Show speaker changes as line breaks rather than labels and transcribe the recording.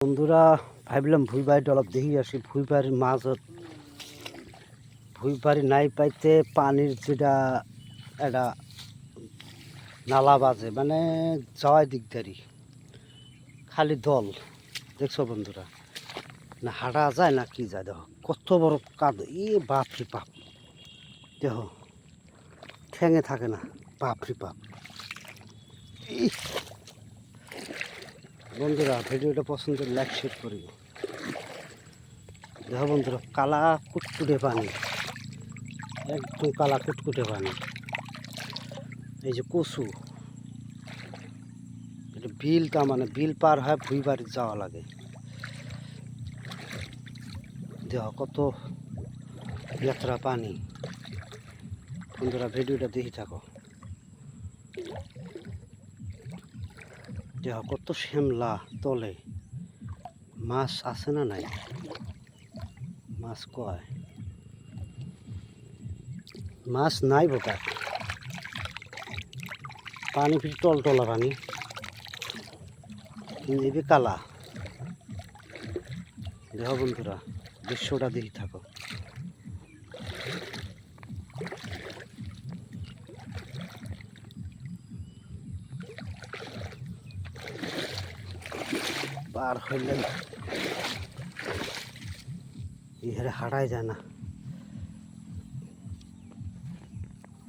বন্ধুরা ভাবলাম ভুই বাড়িটা অলপ দেখি আসি। ভুই বাড়ির মাঝত ভুই বাড়ি নাই পাইতে পানির যেটা একটা নালা বাজে, মানে যাওয়াই দিকদারি, খালি দল। দেখছো বন্ধুরা, না হাঁটা যায় না কি যায়। দেখো কত বড় কাদ, বাপরে বাপ। দেখো ঠেঙে থাকে না, বাপরে বাপ। বন্ধুরা ভিডিওটা পছন্দ লাইক শেয়ার করি। দেখো বন্ধুরা, কালা কুটকুটে পানি, একদম কালা কুটকুটে পানি। এই যে কচু, এটা বিল, তা মানে বিল পার হয় ভুই বাড়ি যাওয়া লাগে। দেখো কত যাত্রা পানি। বন্ধুরা ভিডিওটা দেখি থাকো। দেখো কত শ্যামলা তলে। মাছ আছে না নাই? মাছ কয়, মাছ নাই বোকা। পানি ফির টলটলা পানি, কিন্তু কালা। দেখো বন্ধুরা দৃশ্যটা দেখি থাকো। পার হইলে ইহারে হারাই যায় না।